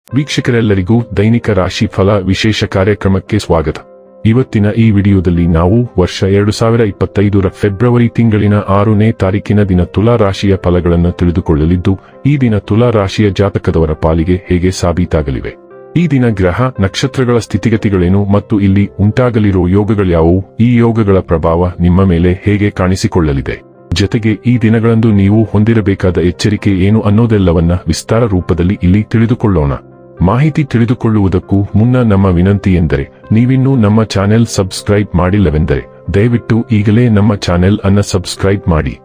ವೀಕ್ಷಕರೆಲ್ಲರಿಗೂ ದೈನಿಕ ರಾಶಿ ಫಲ ವಿಶೇಷ ಕಾರ್ಯಕ್ರಮಕ್ಕೆ ಸ್ವಾಗತ. ಇವತ್ತಿನ ಈ ವಿಡಿಯೋದಲ್ಲಿ ನಾವು ವರ್ಷ 2025ರ ಫೆಬ್ರವರಿ ತಿಂಗಳಿನ 6ನೇ ತಾರೀಕಿನ ದಿನ ತುಲಾ ರಾಶಿಯ ಫಲಗಳನ್ನು ತಿಳಿದುಕೊಳ್ಳಲಿದ್ದು, ಈ ದಿನ ತುಲಾ ರಾಶಿಯ ಜಾತಕದವರ ಪಾಲಿಗೆ ಹೇಗೆ ಸಾಬೀತಾಗಲಿವೆ, ಈ ದಿನ ಗ್ರಹ ನಕ್ಷತ್ರಗಳ ಸ್ಥಿತಿಗತಿಗಳೇನು ಮತ್ತು ಇಲ್ಲಿ ಉಂಟಾಗಲಿರುವ ಯೋಗಗಳ್ಯಾವುವು, ಈ ಯೋಗಗಳ ಪ್ರಭಾವ ನಿಮ್ಮ ಮೇಲೆ ಹೇಗೆ ಕಾಣಿಸಿಕೊಳ್ಳಲಿದೆ, ಜೊತೆಗೆ ಈ ದಿನಗಳಂದು ನೀವು ಹೊಂದಿರಬೇಕಾದ ಎಚ್ಚರಿಕೆ ಏನು ಅನ್ನೋದೆಲ್ಲವನ್ನ ವಿಸ್ತಾರ ರೂಪದಲ್ಲಿ ಇಲ್ಲಿ ತಿಳಿದುಕೊಳ್ಳೋಣ. ಮಾಹಿತಿ ತಿಳಿದುಕೊಳ್ಳುವುದಕ್ಕೂ ಮುನ್ನ ನಮ್ಮ ವಿನಂತಿ ಎಂದರೆ, ನೀವಿನ್ನೂ ನಮ್ಮ ಚಾನೆಲ್ ಸಬ್ಸ್ಕ್ರೈಬ್ ಮಾಡಿಲ್ಲವೆಂದರೆ ದಯವಿಟ್ಟು ಈಗಲೇ ನಮ್ಮ ಚಾನೆಲ್ ಅನ್ನು ಸಬ್ಸ್ಕ್ರೈಬ್ ಮಾಡಿ.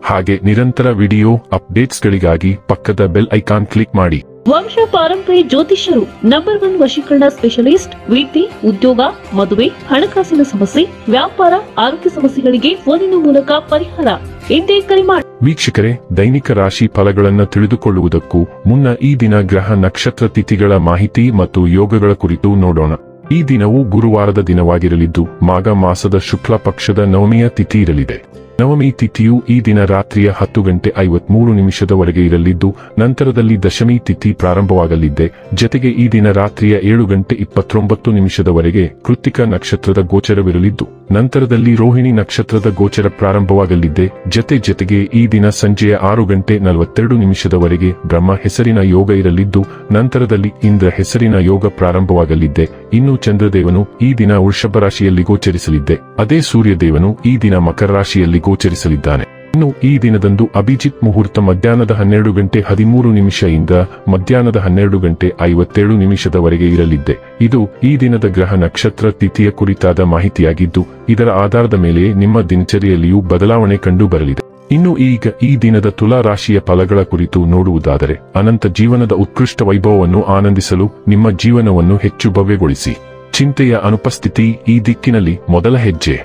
ಹಾಗೆ ನಿರಂತರ ವಿಡಿಯೋ ಅಪ್ಡೇಟ್ಸ್ಗಳಿಗಾಗಿ ಪಕ್ಕದ ಬೆಲ್ ಐಕಾನ್ ಕ್ಲಿಕ್ ಮಾಡಿ. ವಂಶ ಪಾರಂಪರ್ಯ ಜ್ಯೋತಿಷ್ಯರು ನಂಬರ್ 1 ವಶೀಕರಣ ಸ್ಪೆಷಲಿಸ್ಟ್. ವೃತ್ತಿ, ಉದ್ಯೋಗ, ಮದುವೆ, ಹಣಕಾಸಿನ ಸಮಸ್ಯೆ, ವ್ಯಾಪಾರ, ಆರೋಗ್ಯ ಸಮಸ್ಯೆಗಳಿಗೆ ಫೋನಿನ ಮೂಲಕ ಪರಿಹಾರ. ಇಂದೇ ಕರೆ ಮಾಡಿ. ವೀಕ್ಷಕರೇ, ದೈನಿಕ ರಾಶಿ ಫಲಗಳನ್ನು ತಿಳಿದುಕೊಳ್ಳುವುದಕ್ಕೂ ಮುನ್ನ ಈ ದಿನ ಗ್ರಹ ನಕ್ಷತ್ರ ತಿಥಿಗಳ ಮಾಹಿತಿ ಮತ್ತು ಯೋಗಗಳ ಕುರಿತು ನೋಡೋಣ. ಈ ದಿನವು ಗುರುವಾರದ ದಿನವಾಗಿರಲಿದ್ದು, ಮಾಘ ಮಾಸದ ಶುಕ್ಲ ಪಕ್ಷದ ನವಮಿಯ ತಿಥಿ ಇರಲಿದೆ. ನವಮಿ ತಿಥಿಯು ಈ ದಿನ ರಾತ್ರಿಯ 10:53 ಇರಲಿದ್ದು, ನಂತರದಲ್ಲಿ ದಶಮಿ ತಿಥಿ ಪ್ರಾರಂಭವಾಗಲಿದೆ. ಜತೆಗೆ ಈ ದಿನ ರಾತ್ರಿಯ 7:29 ಕೃತ್ತಿಕ ನಕ್ಷತ್ರದ ಗೋಚರವಿರಲಿದ್ದು, ನಂತರದಲ್ಲಿ ರೋಹಿಣಿ ನಕ್ಷತ್ರದ ಗೋಚರ ಪ್ರಾರಂಭವಾಗಲಿದೆ. ಜತೆಗೆ ಈ ದಿನ ಸಂಜೆಯ 6:42 ಬ್ರಹ್ಮ ಹೆಸರಿನ ಯೋಗ ಇರಲಿದ್ದು, ನಂತರದಲ್ಲಿ ಇಂದ್ರ ಹೆಸರಿನ ಯೋಗ ಪ್ರಾರಂಭವಾಗಲಿದೆ. ಇನ್ನು ಚಂದ್ರದೇವನು ಈ ದಿನ ವೃಷಭ ರಾಶಿಯಲ್ಲಿ ಗೋಚರಿಸಲಿದೆ. ಅದೇ ಸೂರ್ಯದೇವನು ಈ ದಿನ ಮಕರ ರಾಶಿಯಲ್ಲಿ ಗೋಚರಿಸಲಿದ್ದಾನೆ. ಇನ್ನು ಈ ದಿನದಂದು ಅಭಿಜಿತ್ ಮುಹೂರ್ತ ಮಧ್ಯಾಹ್ನದ 12:13 ಇಂದ ಮಧ್ಯಾಹ್ನದ 12:57 ಇರಲಿದೆ. ಇದು ಈ ದಿನದ ಗ್ರಹ ನಕ್ಷತ್ರ ತಿಥಿಯ ಕುರಿತಾದ ಮಾಹಿತಿಯಾಗಿದ್ದು, ಇದರ ಆಧಾರದ ಮೇಲೆ ನಿಮ್ಮ ದಿನಚರಿಯಲ್ಲಿಯೂ ಬದಲಾವಣೆ ಕಂಡು ಬರಲಿದೆ. ಇನ್ನು ಈಗ ಈ ದಿನದ ತುಲಾ ರಾಶಿಯ ಫಲಗಳ ಕುರಿತು ನೋಡುವುದಾದರೆ, ಅನಂತ ಜೀವನದ ಉತ್ಕೃಷ್ಟ ವೈಭವವನ್ನು ಆನಂದಿಸಲು ನಿಮ್ಮ ಜೀವನವನ್ನು ಹೆಚ್ಚು ಭವ್ಯಗೊಳಿಸಿ. ಚಿಂತೆಯ ಅನುಪಸ್ಥಿತಿ ಈ ದಿಕ್ಕಿನಲ್ಲಿ ಮೊದಲ ಹೆಜ್ಜೆ.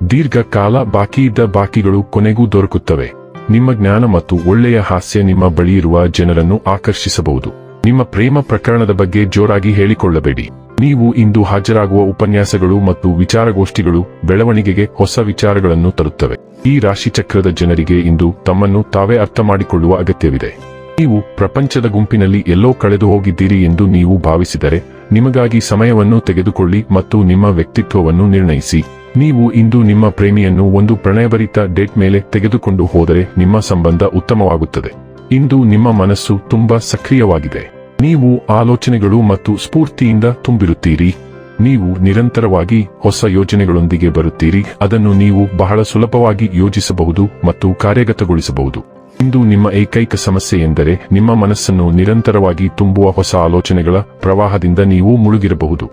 ದೀರ್ಘಕಾಲ ಬಾಕಿಯಿದ್ದ ಬಾಕಿಗಳು ಕೊನೆಗೂ ದೊರಕುತ್ತವೆ. ನಿಮ್ಮ ಜ್ಞಾನ ಮತ್ತು ಒಳ್ಳೆಯ ಹಾಸ್ಯ ನಿಮ್ಮ ಬಳಿಯಿರುವ ಜನರನ್ನು ಆಕರ್ಷಿಸಬಹುದು. ನಿಮ್ಮ ಪ್ರೇಮ ಪ್ರಕರಣದ ಬಗ್ಗೆ ಜೋರಾಗಿ ಹೇಳಿಕೊಳ್ಳಬೇಡಿ. ನೀವು ಇಂದು ಹಾಜರಾಗುವ ಉಪನ್ಯಾಸಗಳು ಮತ್ತು ವಿಚಾರಗೋಷ್ಠಿಗಳು ಬೆಳವಣಿಗೆಗೆ ಹೊಸ ವಿಚಾರಗಳನ್ನು ತರುತ್ತವೆ. ಈ ರಾಶಿಚಕ್ರದ ಜನರಿಗೆ ಇಂದು ತಮ್ಮನ್ನು ತಾವೇ ಅರ್ಥ ಮಾಡಿಕೊಳ್ಳುವ ಅಗತ್ಯವಿದೆ. ನೀವು ಪ್ರಪಂಚದ ಗುಂಪಿನಲ್ಲಿ ಎಲ್ಲೋ ಕಳೆದು ಹೋಗಿದ್ದೀರಿ ಎಂದು ನೀವು ಭಾವಿಸಿದರೆ, ನಿಮಗಾಗಿ ಸಮಯವನ್ನು ತೆಗೆದುಕೊಳ್ಳಿ ಮತ್ತು ನಿಮ್ಮ ವ್ಯಕ್ತಿತ್ವವನ್ನು ನಿರ್ಣಯಿಸಿ. ನೀವು ಇಂದು ನಿಮ್ಮ ಪ್ರೇಮಿಯನ್ನು ಒಂದು ಪ್ರಣಯಭರಿತ ಡೇಟ್ ಮೇಲೆ ತೆಗೆದುಕೊಂಡು ಹೋದರೆ ನಿಮ್ಮ ಸಂಬಂಧ ಉತ್ತಮವಾಗುತ್ತದೆ. ಇಂದು ನಿಮ್ಮ ಮನಸ್ಸು ತುಂಬಾ ಸಕ್ರಿಯವಾಗಿದೆ. ನೀವು ಆಲೋಚನೆಗಳು ಮತ್ತು ಸ್ಫೂರ್ತಿಯಿಂದ ತುಂಬಿರುತ್ತೀರಿ. ನೀವು ನಿರಂತರವಾಗಿ ಹೊಸ ಯೋಜನೆಗಳೊಂದಿಗೆ ಬರುತ್ತೀರಿ. ಅದನ್ನು ನೀವು ಬಹಳ ಸುಲಭವಾಗಿ ಯೋಜಿಸಬಹುದು ಮತ್ತು ಕಾರ್ಯಗತಗೊಳಿಸಬಹುದು. ಇಂದು ನಿಮ್ಮ ಏಕೈಕ ಸಮಸ್ಯೆ ಎಂದರೆ ನಿಮ್ಮ ಮನಸ್ಸನ್ನು ನಿರಂತರವಾಗಿ ತುಂಬುವ ಹೊಸ ಆಲೋಚನೆಗಳ ಪ್ರವಾಹದಿಂದ ನೀವು ಮುಳುಗಿರಬಹುದು.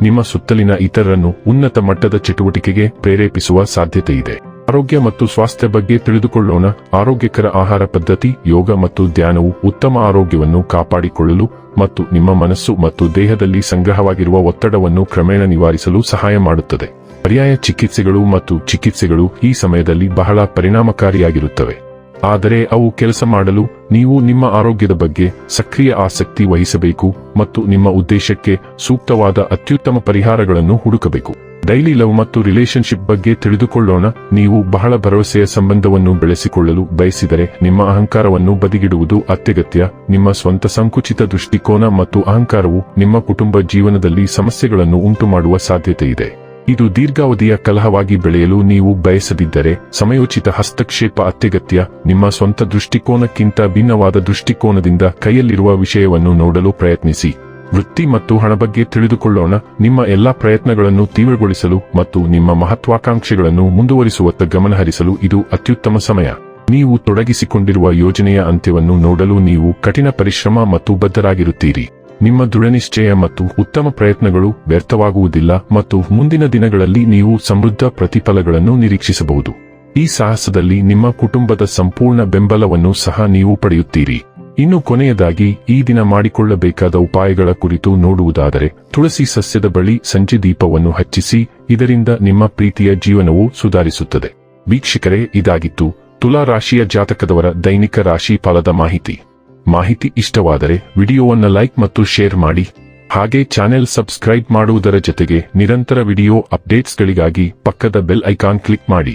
ನಿಮ್ಮ ಸುತ್ತಲಿನ ಇತರರನ್ನು ಉನ್ನತ ಮಟ್ಟದ ಚಟುವಟಿಕೆಗೆ ಪ್ರೇರೇಪಿಸುವ ಸಾಧ್ಯತೆಯಿದೆ. ಆರೋಗ್ಯ ಮತ್ತು ಸ್ವಾಸ್ಥ್ಯ ಬಗ್ಗೆ ತಿಳಿದುಕೊಳ್ಳೋಣ. ಆರೋಗ್ಯಕರ ಆಹಾರ ಪದ್ಧತಿ, ಯೋಗ ಮತ್ತು ಧ್ಯಾನವು ಉತ್ತಮ ಆರೋಗ್ಯವನ್ನು ಕಾಪಾಡಿಕೊಳ್ಳಲು ಮತ್ತು ನಿಮ್ಮ ಮನಸ್ಸು ಮತ್ತು ದೇಹದಲ್ಲಿ ಸಂಗ್ರಹವಾಗಿರುವ ಒತ್ತಡವನ್ನು ಕ್ರಮೇಣ ನಿವಾರಿಸಲು ಸಹಾಯ ಮಾಡುತ್ತದೆ. ಪರ್ಯಾಯ ಚಿಕಿತ್ಸೆಗಳು ಮತ್ತು ಚಿಕಿತ್ಸೆಗಳು ಈ ಸಮಯದಲ್ಲಿ ಬಹಳ ಪರಿಣಾಮಕಾರಿಯಾಗಿರುತ್ತವೆ. ಆದರೆ ಅವು ಕೆಲಸ ಮಾಡಲು ನೀವು ನಿಮ್ಮ ಆರೋಗ್ಯದ ಬಗ್ಗೆ ಸಕ್ರಿಯ ಆಸಕ್ತಿ ವಹಿಸಬೇಕು ಮತ್ತು ನಿಮ್ಮ ಉದ್ದೇಶಕ್ಕೆ ಸೂಕ್ತವಾದ ಅತ್ಯುತ್ತಮ ಪರಿಹಾರಗಳನ್ನು ಹುಡುಕಬೇಕು. ಡೈಲಿ ಲವ್ ಮತ್ತು ರಿಲೇಶನ್ಶಿಪ್ ಬಗ್ಗೆ ತಿಳಿದುಕೊಳ್ಳೋಣ. ನೀವು ಬಹಳ ಭರವಸೆಯ ಸಂಬಂಧವನ್ನು ಬೆಳೆಸಿಕೊಳ್ಳಲು ಬಯಸಿದರೆ ನಿಮ್ಮ ಅಹಂಕಾರವನ್ನು ಬದಿಗಿಡುವುದು ಅತ್ಯಗತ್ಯ. ನಿಮ್ಮ ಸ್ವಂತ ಸಂಕುಚಿತ ದೃಷ್ಟಿಕೋನ ಮತ್ತು ಅಹಂಕಾರವು ನಿಮ್ಮ ಕುಟುಂಬ ಜೀವನದಲ್ಲಿ ಸಮಸ್ಯೆಗಳನ್ನು ಉಂಟುಮಾಡುವ ಸಾಧ್ಯತೆಯಿದೆ. ಇದು ದೀರ್ಘಾವಧಿಯ ಕಲಹವಾಗಿ ಬೆಳೆಯಲು ನೀವು ಬಯಸದಿದ್ದರೆ ಸಮಯೋಚಿತ ಹಸ್ತಕ್ಷೇಪ ಅತ್ಯಗತ್ಯ. ನಿಮ್ಮ ಸ್ವಂತ ದೃಷ್ಟಿಕೋನಕ್ಕಿಂತ ಭಿನ್ನವಾದ ದೃಷ್ಟಿಕೋನದಿಂದ ಕೈಯಲ್ಲಿರುವ ವಿಷಯವನ್ನು ನೋಡಲು ಪ್ರಯತ್ನಿಸಿ. ವೃತ್ತಿ ಮತ್ತು ಹಣ ಬಗ್ಗೆ ತಿಳಿದುಕೊಳ್ಳೋಣ. ನಿಮ್ಮ ಎಲ್ಲಾ ಪ್ರಯತ್ನಗಳನ್ನು ತೀವ್ರಗೊಳಿಸಲು ಮತ್ತು ನಿಮ್ಮ ಮಹತ್ವಾಕಾಂಕ್ಷೆಗಳನ್ನು ಮುಂದುವರಿಸುವತ್ತ ಗಮನಹರಿಸಲು ಇದು ಅತ್ಯುತ್ತಮ ಸಮಯ. ನೀವು ತೊಡಗಿಸಿಕೊಂಡಿರುವ ಯೋಜನೆಯ ಅಂತ್ಯವನ್ನು ನೋಡಲು ನೀವು ಕಠಿಣ ಪರಿಶ್ರಮ ಮತ್ತು ಬದ್ಧರಾಗಿರುತ್ತೀರಿ. ನಿಮ್ಮ ದೃಢನಿಶ್ಚಯ ಮತ್ತು ಉತ್ತಮ ಪ್ರಯತ್ನಗಳು ವ್ಯರ್ಥವಾಗುವುದಿಲ್ಲ ಮತ್ತು ಮುಂದಿನ ದಿನಗಳಲ್ಲಿ ನೀವು ಸಮೃದ್ಧ ಪ್ರತಿಫಲಗಳನ್ನು ನಿರೀಕ್ಷಿಸಬಹುದು. ಈ ಸಾಹಸದಲ್ಲಿ ನಿಮ್ಮ ಕುಟುಂಬದ ಸಂಪೂರ್ಣ ಬೆಂಬಲವನ್ನು ಸಹ ನೀವು ಪಡೆಯುತ್ತೀರಿ. ಇನ್ನು ಕೊನೆಯದಾಗಿ ಈ ದಿನ ಮಾಡಿಕೊಳ್ಳಬೇಕಾದ ಉಪಾಯಗಳ ಕುರಿತು ನೋಡುವುದಾದರೆ, ತುಳಸಿ ಸಸ್ಯದ ಬಳಿ ಸಂಜೆ ದೀಪವನ್ನು ಹಚ್ಚಿಸಿ. ಇದರಿಂದ ನಿಮ್ಮ ಪ್ರೀತಿಯ ಜೀವನವು ಸುಧಾರಿಸುತ್ತದೆ. ವೀಕ್ಷಕರೇ, ಇದಾಗಿತ್ತು ತುಲಾ ರಾಶಿಯ ಜಾತಕದವರ ದೈನಿಕ ರಾಶಿ ಫಲದ ಮಾಹಿತಿ ಇಷ್ಟವಾದರೆ ವಿಡಿಯೋವನ್ನು ಲೈಕ್ ಮತ್ತು ಶೇರ್ ಮಾಡಿ. ಹಾಗೆ ಚಾನೆಲ್ ಸಬ್ಸ್ಕ್ರೈಬ್ ಮಾಡುವುದರ ಜೊತೆಗೆ ನಿರಂತರ ವಿಡಿಯೋ ಅಪ್ಡೇಟ್ಸ್ಗಳಿಗಾಗಿ ಪಕ್ಕದ ಬೆಲ್ ಐಕಾನ್ ಕ್ಲಿಕ್ ಮಾಡಿ.